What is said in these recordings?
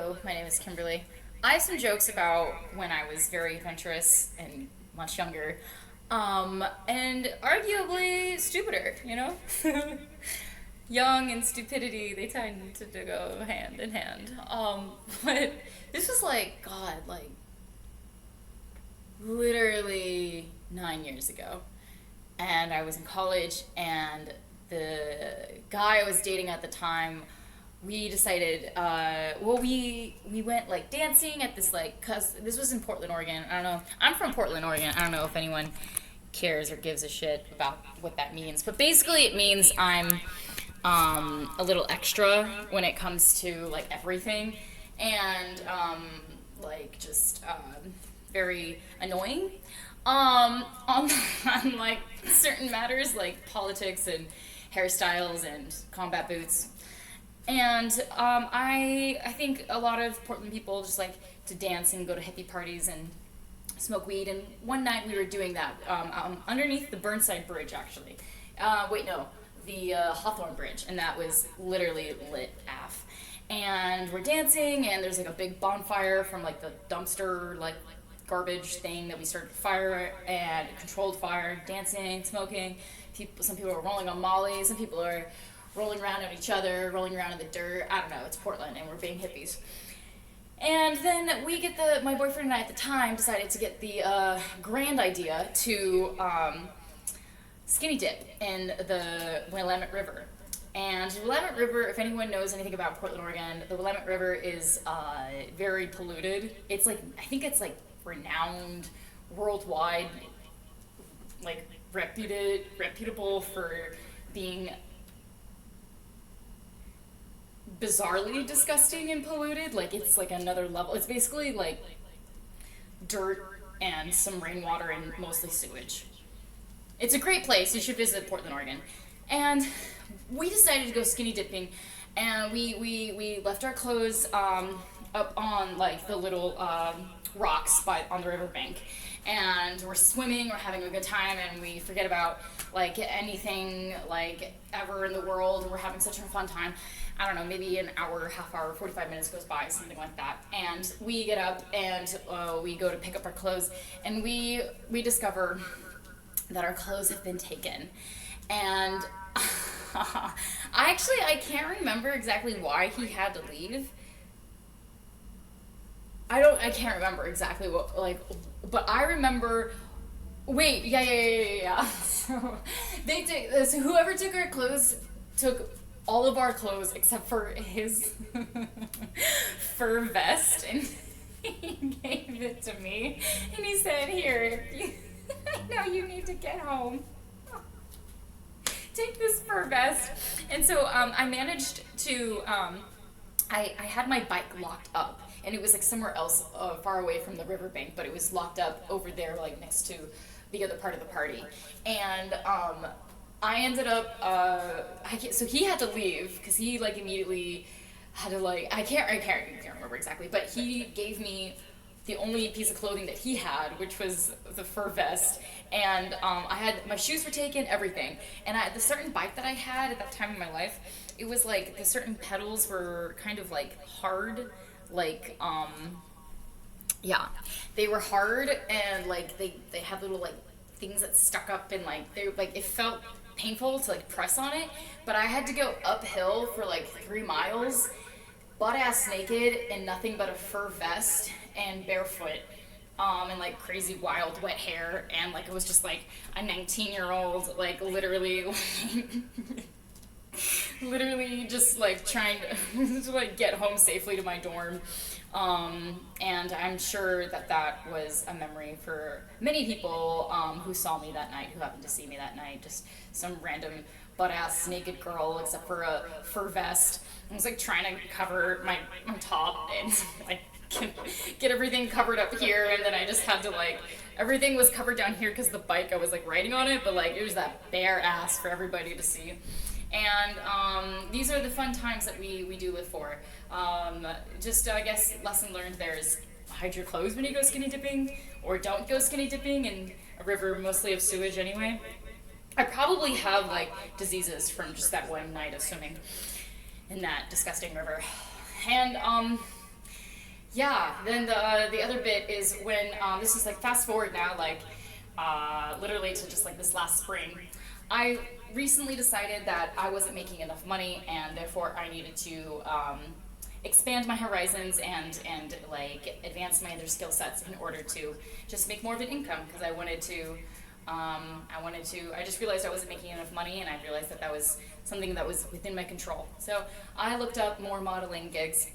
Hello, my name is Kimberly. I have some jokes about when I was very adventurous and much younger, and arguably stupider, you know? Young and stupidity, they tend to go hand in hand. But this was like, God, like literally 9 years ago. And I was in college, and the guy I was dating at the time, we decided, we went like dancing at this like, cause this was in Portland, Oregon. I don't know. I'm from Portland, Oregon. I don't know if anyone cares or gives a shit about what that means, but basically it means I'm a little extra when it comes to like everything, and like just very annoying on like certain matters like politics and hairstyles and combat boots. And I think a lot of Portland people just like to dance and go to hippie parties and smoke weed. And one night we were doing that underneath the Burnside Bridge, actually. Wait, no, the Hawthorne Bridge, and that was literally lit AF. And we're dancing, and there's like a big bonfire from like the dumpster like garbage thing that we started to fire, and controlled fire, dancing, smoking. Some people are rolling on Molly, some people are rolling around at each other, rolling around in the dirt. I don't know, it's Portland and we're being hippies. And then my boyfriend and I at the time decided to get the grand idea to skinny dip in the Willamette River. And the Willamette River, if anyone knows anything about Portland, Oregon, the Willamette River is very polluted. It's like, I think it's like renowned worldwide, like reputable for being bizarrely disgusting and polluted. Like, it's like another level. It's basically like dirt and some rainwater and mostly sewage. It's a great place. You should visit Portland, Oregon. And we decided to go skinny dipping, and we left our clothes up on like the little rocks on the riverbank, and we're swimming, we're having a good time, and we forget about like anything like ever in the world, and we're having such a fun time. I don't know, maybe an hour, half hour, 45 minutes goes by, something like that. And we get up and we go to pick up our clothes, and we discover that our clothes have been taken. And I can't remember exactly why he had to leave. I can't remember exactly what, like, but I remember, wait, yeah. So whoever took our clothes took all of our clothes except for his fur vest, and he gave it to me, and he said, here, now you need to get home. Take this fur vest. And so I managed to, I had my bike locked up, and it was like somewhere else far away from the riverbank, but it was locked up over there like next to the other part of the party. And I ended up, so he had to leave because he like immediately had to like, I can't remember exactly, but he gave me the only piece of clothing that he had, which was the fur vest. And my shoes were taken, everything. And the certain bike that I had at that time in my life, it was like the certain pedals were kind of like hard, like, yeah, they were hard, and like they had little like things that stuck up, and like it felt painful to like press on it, but I had to go uphill for like 3 miles, butt ass naked, in nothing but a fur vest and barefoot, and like crazy wild wet hair, and like it was just like a 19-year-old like literally just like trying to like get home safely to my dorm. And I'm sure that was a memory for many people who saw me that night, who happened to see me that night. Just some random butt-ass naked girl, except for a fur vest. I was like trying to cover my top and like get everything covered up here, and then I just had to like, everything was covered down here because the bike, I was like riding on it, but like it was that bare ass for everybody to see. And these are the fun times that we do live for. Just, I guess, lesson learned there is hide your clothes when you go skinny dipping, or don't go skinny dipping in a river mostly of sewage anyway. I probably have, like, diseases from just that one night of swimming in that disgusting river. And, Yeah, then the other bit is when this is like fast forward now, like literally to just like this last spring. I recently decided that I wasn't making enough money, and therefore I needed to expand my horizons and like advance my other skill sets in order to just make more of an income because I wanted to. I just realized I wasn't making enough money, and I realized that that was something that was within my control. So I looked up more modeling gigs.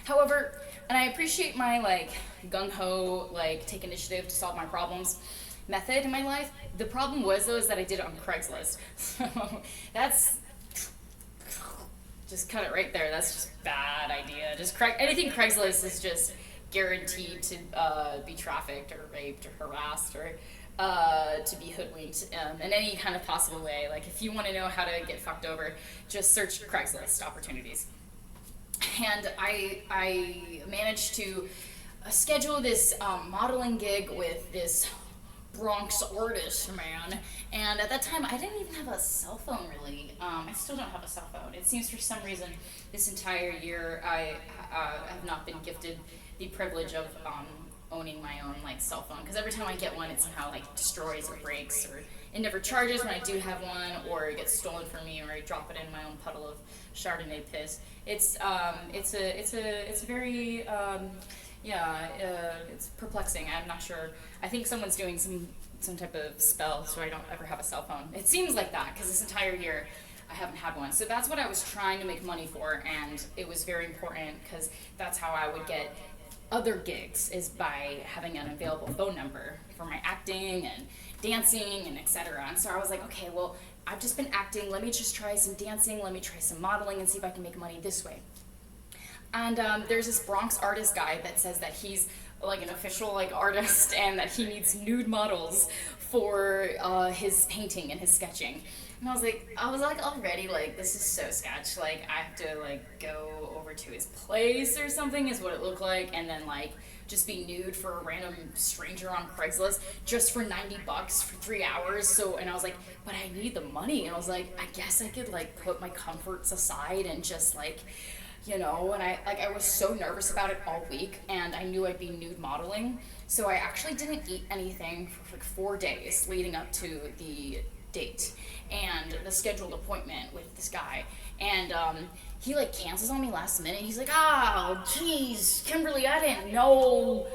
However, and I appreciate my like gung ho, like take initiative to solve my problems method in my life. The problem was though is that I did it on Craigslist. So that's just cut it right there. That's just bad idea. Just anything Craigslist is just guaranteed to be trafficked or raped or harassed or to be hoodwinked in any kind of possible way. Like if you want to know how to get fucked over, just search Craigslist opportunities. And I managed to schedule this modeling gig with this Bronx artist man, and at that time I didn't even have a cell phone really. I still don't have a cell phone. It seems for some reason this entire year I have not been gifted the privilege of owning my own like cell phone, because every time I get one it somehow like destroys or breaks, or it never charges when I do have one, or it gets stolen from me, or I drop it in my own puddle of Chardonnay piss. It's very it's perplexing. I'm not sure. I think someone's doing some type of spell so I don't ever have a cell phone. It seems like that because this entire year I haven't had one. So that's what I was trying to make money for, and it was very important because that's how I would get other gigs, is by having an available phone number for my acting and dancing and etc. And so I was like, okay, well, I've just been acting, let me just try some dancing, let me try some modeling and see if I can make money this way. And there's this Bronx artist guy that says that he's like an official like artist and that he needs nude models for his painting and his sketching. And I was like already like, this is so sketch. Like I have to like go over to his place or something is what it looked like, and then like just be nude for a random stranger on Craigslist just for $90 for 3 hours. So, and I was like, but I need the money. And I was like, I guess I could like put my comforts aside and just like, you know, and I was so nervous about it all week, and I knew I'd be nude modeling. So I actually didn't eat anything for like 4 days leading up to the date and the scheduled appointment with this guy. And he like cancels on me last minute. He's like, oh geez, Kimberly, I didn't know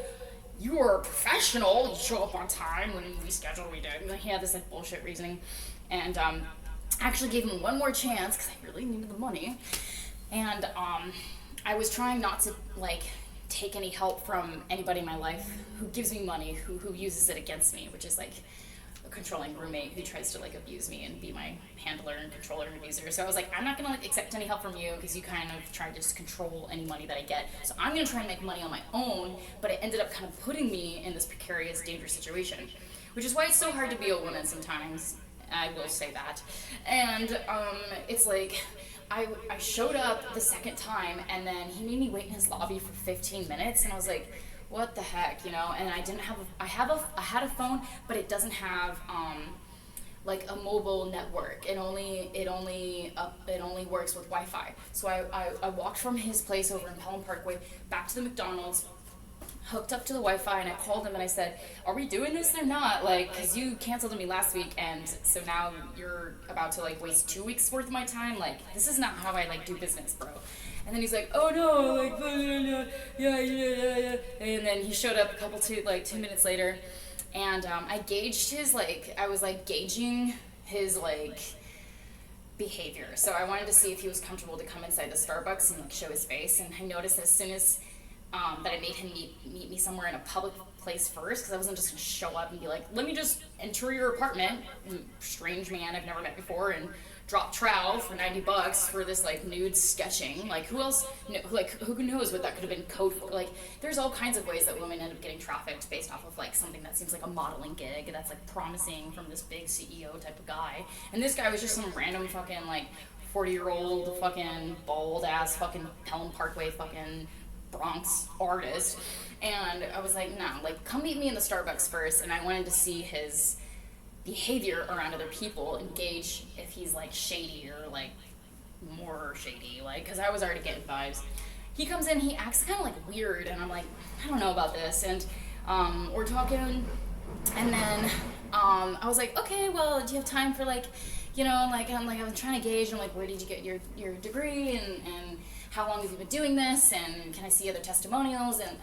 you were a professional. You show up on time when we scheduled, we did. And he had this like bullshit reasoning, and actually gave him one more chance because I really needed the money. And I was trying not to like take any help from anybody in my life who gives me money, who uses it against me, which is like a controlling roommate who tries to like abuse me and be my handler and controller and abuser. So I was like, I'm not gonna like accept any help from you because you kind of try to just control any money that I get. So I'm gonna try and make money on my own, but it ended up kind of putting me in this precarious, dangerous situation, which is why it's so hard to be a woman sometimes. I will say that. And it's like, I showed up the second time, and then he made me wait in his lobby for 15 minutes, and I was like, what the heck, you know? And I didn't have I had a phone, but it doesn't have like a mobile network. It only works with Wi-Fi. So I walked from his place over in Pelham Parkway back to the McDonald's, hooked up to the Wi-Fi, and I called him and I said, are we doing this or not? Like, because you canceled on me last week, and so now you're about to like waste 2 weeks worth of my time. Like, this is not how I like do business, bro. And then he's like, oh no, like, yeah. And then he showed up 2 minutes later, and I gauged his like, I was like gauging his like behavior. So I wanted to see if he was comfortable to come inside the Starbucks and like show his face. And I noticed as soon as that I made him meet me somewhere in a public place first, because I wasn't just going to show up and be like, let me just enter your apartment, strange man I've never met before, and drop trowel for $90 for this like nude sketching. Like, who else, like, who knows what that could have been code for? Like, there's all kinds of ways that women end up getting trafficked based off of like something that seems like a modeling gig that's like promising from this big CEO type of guy. And this guy was just some random fucking like 40-year-old fucking bald ass fucking Pelham Parkway fucking Bronx artist. And I was like, no, like, come meet me in the Starbucks first. And I wanted to see his behavior around other people and gauge if he's like shady or like more shady, like, because I was already getting vibes. He comes in, he acts kind of like weird, and I'm like, I don't know about this, and we're talking, and then I was like, okay, well, do you have time for like, I was trying to gauge, I'm like, where did you get your degree, and how long have you been doing this, and can I see other testimonials, and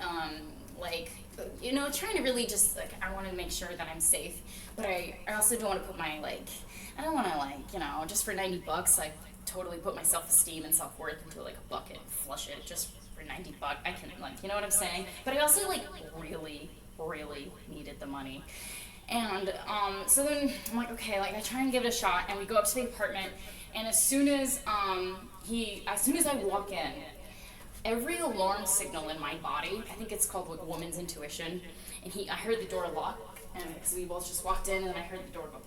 trying to really just, like, I want to make sure that I'm safe, but I also don't want to put my, like, I don't want to, just for $90, like, totally put my self-esteem and self-worth into, like, a bucket and flush it just for $90. I can, like, you know what I'm saying? But I also, like, really, really needed the money. And, so then I'm like, okay, like, I try and give it a shot, and we go up to the apartment, and as soon as I walk in, every alarm signal in my body, I think it's called, like, woman's intuition, and I heard the door lock, and because we both just walked in, and then I heard the door go,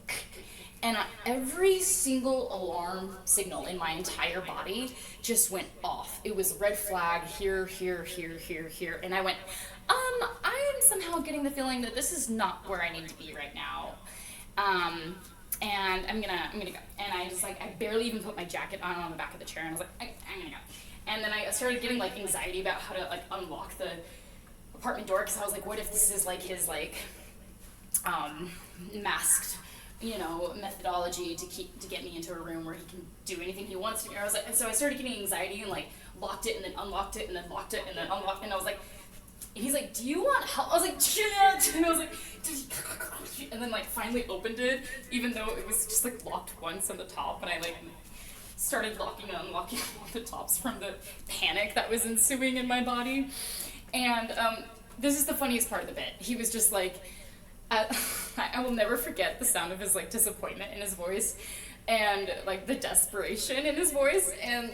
and every single alarm signal in my entire body just went off. It was red flag, here, and I went, I am somehow getting the feeling that this is not where I need to be right now. And I'm gonna go. And I just, like, I barely even put my jacket on the back of the chair, and I was like, I'm gonna go. And then I started getting, like, anxiety about how to, like, unlock the apartment door, because I was like, what if this is, like, his, like, masked, methodology to get me into a room where he can do anything he wants to do. I was like, and so I started getting anxiety and, like, locked it and then unlocked it and then locked it and then unlocked it, and I was like, and he's like, do you want help? I was like, shit! And I was like, and then, like, finally opened it, even though it was just, like, locked once on the top, and I, like, started locking and unlocking all the tops from the panic that was ensuing in my body. And this is the funniest part of the bit. He was just like, I will never forget the sound of his, like, disappointment in his voice and, like, the desperation in his voice, and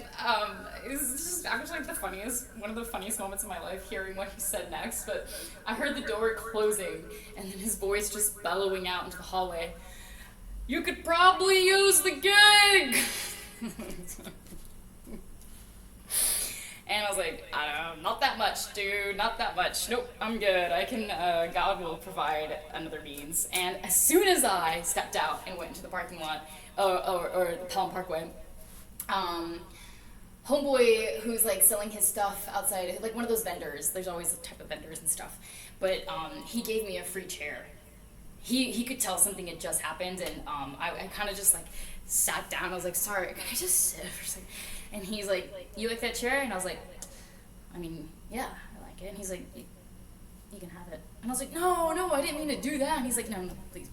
it was just actually, like, one of the funniest moments of my life, hearing what he said next. But I heard the door closing, and then his voice just bellowing out into the hallway, "You could probably use the gig!" And I was like, I don't know, not that much, dude, not that much. Nope, I'm good. I can, God will provide another means. And as soon as I stepped out and went into the parking lot, or the Pelham Parkway, homeboy who's, like, selling his stuff outside, like, one of those vendors, there's always a type of vendors and stuff, but he gave me a free chair. He could tell something had just happened, and I kind of just, like, sat down. I was like, sorry, can I just sit for a second? And he's like, you like that chair? And I was like, I mean, yeah, I like it. And he's like, you can have it. And I was like, no, I didn't mean to do that. And he's like, no, please.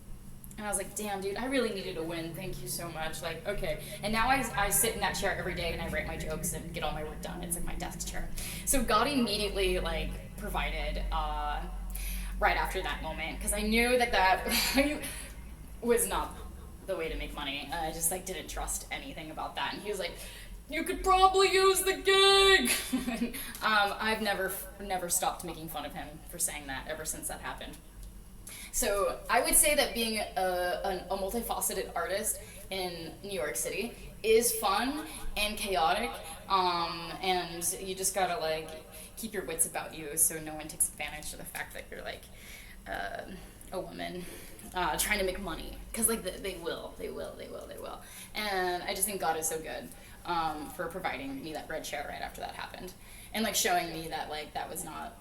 And I was like, damn, dude, I really needed a win. Thank you so much. Like, okay. And now I sit in that chair every day, and I write my jokes and get all my work done. It's like my desk chair. So God immediately, like, provided right after that moment, because I knew that was not the way to make money. I just, like, didn't trust anything about that. And he was like, you could probably use the gig! I've never stopped making fun of him for saying that ever since that happened. So I would say that being a multifaceted artist in New York City is fun and chaotic, and you just gotta, like, keep your wits about you so no one takes advantage of the fact that you're, like, a woman trying to make money, because, like, they will. And I just think God is so good for providing me that red chair right after that happened, and, like, showing me that, like, that was not,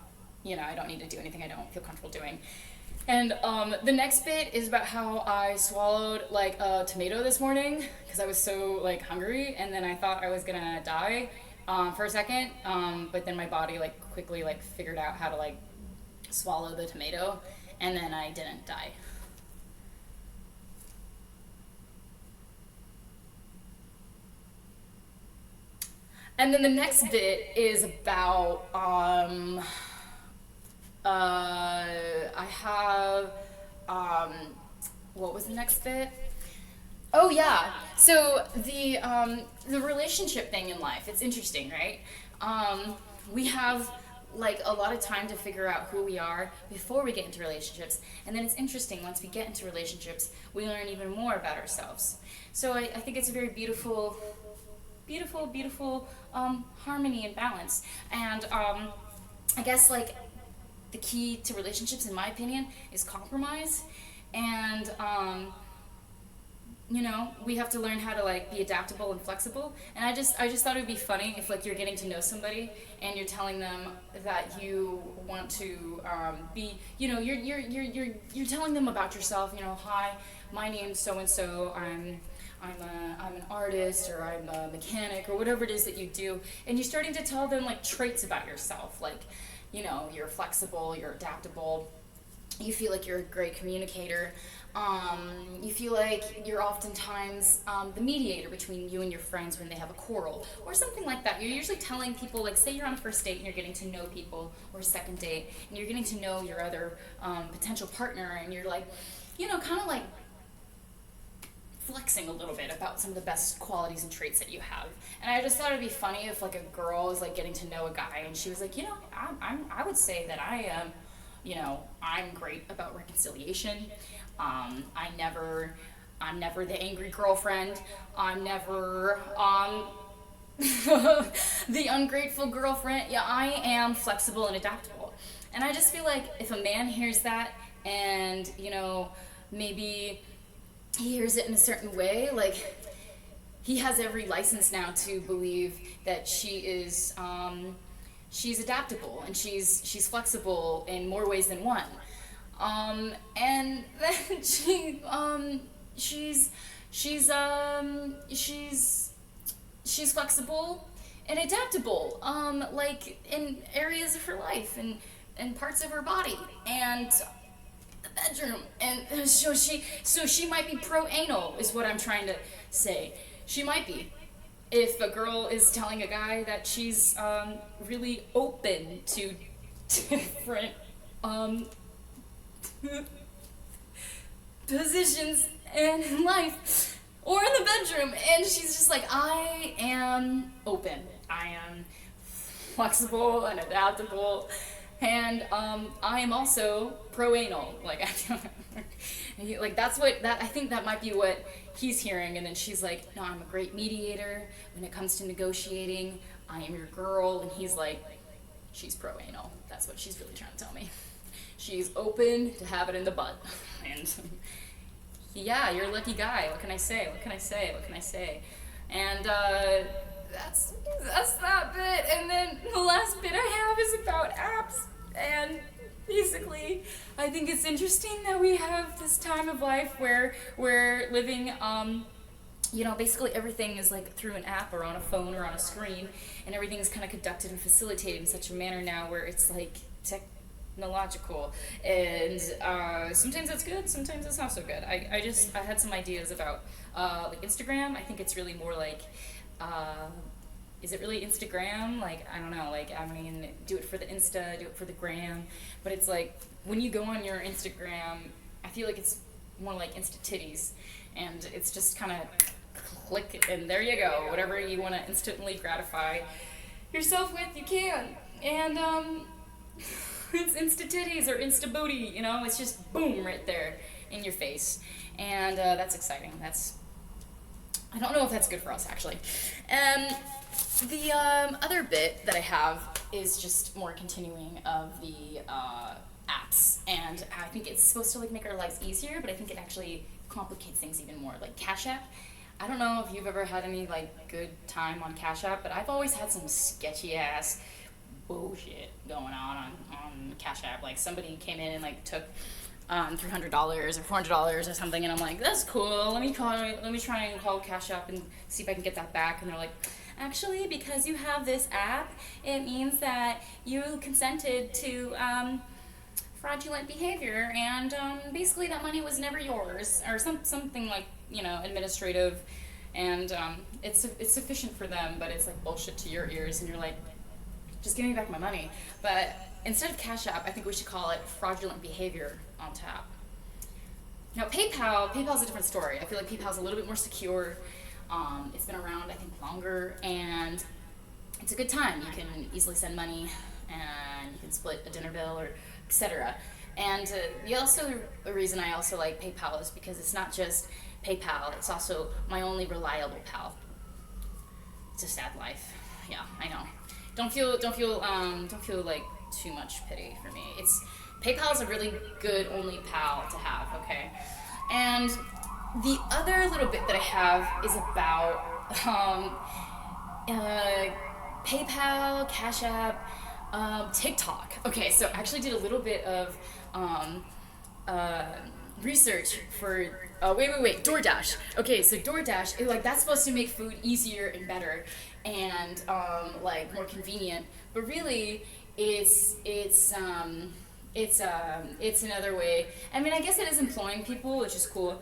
I don't need to do anything I don't feel comfortable doing. And the next bit is about how I swallowed, like, a tomato this morning because I was so, like, hungry, and then I thought I was gonna die for a second, but then my body, like, quickly, like, figured out how to, like, swallow the tomato, and then I didn't die. And then the next bit is about, I have, what was the next bit? Oh yeah, so the relationship thing in life, it's interesting, right? We have, like, a lot of time to figure out who we are before we get into relationships, and then it's interesting, once we get into relationships, we learn even more about ourselves. So I think it's a very beautiful harmony and balance. And I guess, like, the key to relationships, in my opinion, is compromise. And we have to learn how to like be adaptable and flexible. And I just thought it would be funny if like you're getting to know somebody and you're telling them that you want to be, you're telling them about yourself. Hi, my name's so and so. I'm an artist, or I'm a mechanic, or whatever it is that you do, and you're starting to tell them like traits about yourself, like you're flexible, you're adaptable, you feel like you're a great communicator. You feel like you're oftentimes the mediator between you and your friends when they have a quarrel, or something like that. You're usually telling people, like, say you're on a first date and you're getting to know people, or a second date, and you're getting to know your other potential partner, and you're like, kind of like flexing a little bit about some of the best qualities and traits that you have. And I just thought it'd be funny if like a girl was like getting to know a guy and she was like, I would say that I am, I'm great about reconciliation. I'm never the angry girlfriend. I'm never the ungrateful girlfriend. Yeah, I am flexible and adaptable. And I just feel like if a man hears that and, maybe he hears it in a certain way, like he has every license now to believe that she's adaptable and she's flexible in more ways than one. And then she's flexible and adaptable, like in areas of her life and parts of her body and the bedroom. And so she might be pro-anal, is what I'm trying to say. She might be. If a girl is telling a guy that she's really open to different positions in life or in the bedroom, and she's just like, I am open, I am flexible and adaptable, and I am also pro-anal. Like, like that's what that I think that might be what he's hearing. And then she's like, no, I'm a great mediator when it comes to negotiating. I am your girl. And he's like, she's pro-anal. That's what she's really trying to tell me. She's open to have it in the butt. And yeah, you're a lucky guy. What can I say? What can I say? What can I say? And that's that bit. And then the last bit I have is about apps. And basically, I think it's interesting that we have this time of life where we're living, basically everything is like through an app or on a phone or on a screen, and everything's kind of conducted and facilitated in such a manner now where it's like technological, and sometimes that's good, sometimes it's not so good. I had some ideas about like Instagram. I think it's really more like, is it really Instagram? Like, I don't know, like, I mean, do it for the Insta, do it for the gram, but it's like, when you go on your Instagram, I feel like it's more like Insta titties, and it's just kind of click, and there you go, whatever you want to instantly gratify yourself with, you can, and it's Insta titties or Insta booty, it's just boom, right there in your face, and that's exciting. I don't know if that's good for us, actually. The other bit that I have is just more continuing of the apps, and I think it's supposed to like make our lives easier, but I think it actually complicates things even more. Like Cash App. I don't know if you've ever had any like good time on Cash App, but I've always had some sketchy ass bullshit going on Cash App. Like somebody came in and like took $300 or $400 or something, and I'm like, that's cool. Let me try and call Cash App and see if I can get that back. And they're like, actually, because you have this app, it means that you consented to fraudulent behavior, and basically that money was never yours, or something like, administrative, and it's sufficient for them, but it's like bullshit to your ears, and you're like, just give me back my money. But instead of Cash App, I think we should call it fraudulent behavior on tap. Now PayPal's a different story. I feel like PayPal's a little bit more secure. It's been around, I think, longer, and it's a good time. You can easily send money, and you can split a dinner bill, or etc. And the reason I also like PayPal is because it's not just PayPal, it's also my only reliable pal. It's a sad life. Yeah, I know. Don't feel like too much pity for me. PayPal is a really good only pal to have, okay? And The other little bit that I have is about uh, PayPal, Cash App, TikTok. Okay, so I actually did a little bit of um, uh, research for. Wait, DoorDash. Okay, so DoorDash, like that's supposed to make food easier and better, and like more convenient. But really, it's another way. I mean, I guess it is employing people, which is cool,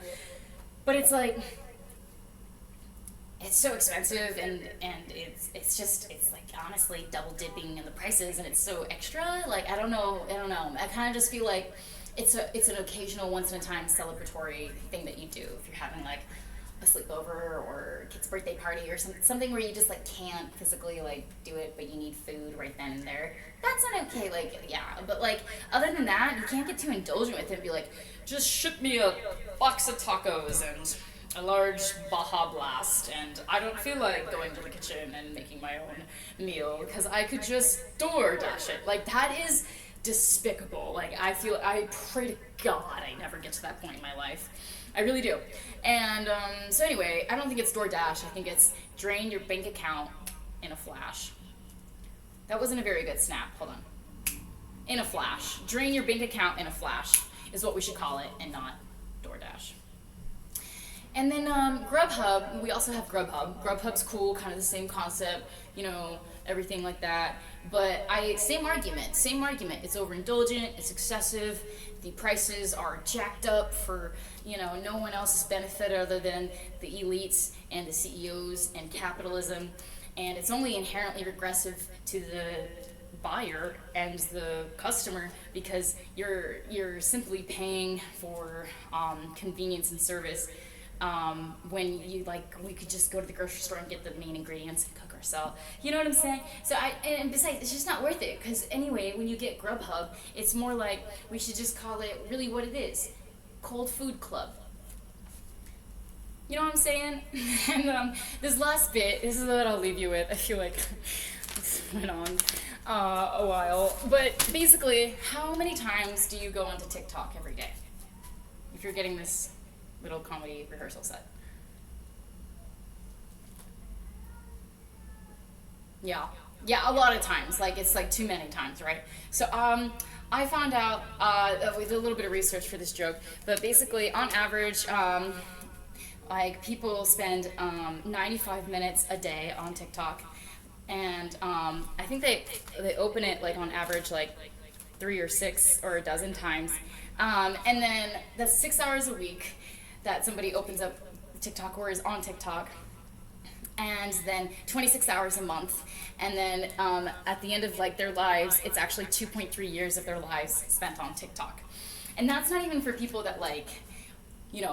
but it's like it's so expensive, and it's like honestly double dipping in the prices, and it's so extra. Like I don't know. I kind of just feel like it's an occasional, once in a time celebratory thing that you do if you're having like a sleepover or a kid's birthday party or something where you just like can't physically like do it, but you need food right then and there. That's an okay, like yeah, but like other than that, you can't get too indulgent with it and be like, just ship me a box of tacos and a large Baja Blast, and I don't feel like going to the kitchen and making my own meal because I could just DoorDash it. Like that is despicable. Like I pray to God I never get to that point in my life. I really do. And so anyway, I don't think it's DoorDash. I think it's drain your bank account in a flash. That wasn't a very good snap. Hold on. In a flash. Drain your bank account in a flash is what we should call it, and not DoorDash. And then Grubhub, we also have Grubhub. Grubhub's cool, kind of the same concept, everything like that. But same argument. It's overindulgent, it's excessive, the prices are jacked up for, no one else's benefit other than the elites and the CEOs and capitalism. And it's only inherently regressive to the buyer and the customer because you're simply paying for convenience and service. When we could just go to the grocery store and get the main ingredients and cook ourselves. You know what I'm saying? So and besides, it's just not worth it because anyway, when you get Grubhub, it's more like we should just call it really what it is, Cold Food Club. You know what I'm saying? And this last bit, this is what I'll leave you with. I feel like this went on a while, but basically, how many times do you go onto TikTok every day? If you're getting this little comedy rehearsal set. Yeah, a lot of times. Like it's like too many times, right? So I found out we did a little bit of research for this joke, but basically on average, like people spend 95 minutes a day on TikTok, and I think they open it like on average like 3 or 6 or a dozen times, and then that's 6 hours a week that somebody opens up TikTok or is on TikTok, and then 26 hours a month, and then at the end of like their lives, it's actually 2.3 years of their lives spent on TikTok. And that's not even for people that like,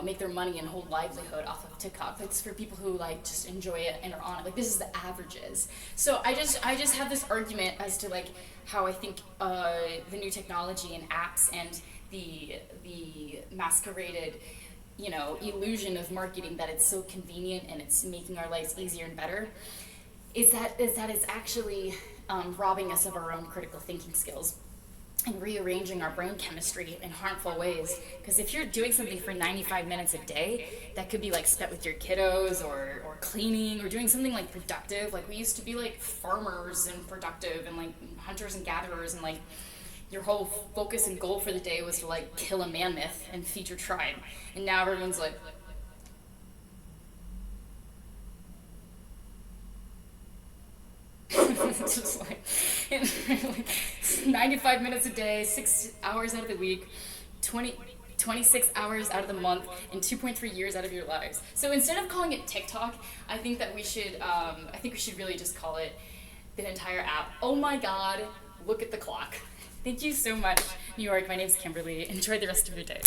make their money and whole livelihood off of TikTok. It's for people who like just enjoy it and are on it. Like this is the averages. So I just have this argument as to like how I think the new technology and apps and the masqueraded illusion of marketing that it's so convenient and it's making our lives easier and better, is that it's actually robbing us of our own critical thinking skills and rearranging our brain chemistry in harmful ways. Because if you're doing something for 95 minutes a day, that could be like spent with your kiddos or cleaning or doing something like productive. Like we used to be like farmers and productive and like hunters and gatherers, and like your whole focus and goal for the day was to like kill a mammoth and feed your tribe. And now everyone's like, it's just like, 95 minutes a day, 6 hours out of the week, 26 hours out of the month, and 2.3 years out of your lives. So instead of calling it TikTok, I think that we should really just call it the entire app. Oh my God, look at the clock. Thank you so much, New York. My name's Kimberly. Enjoy the rest of your day.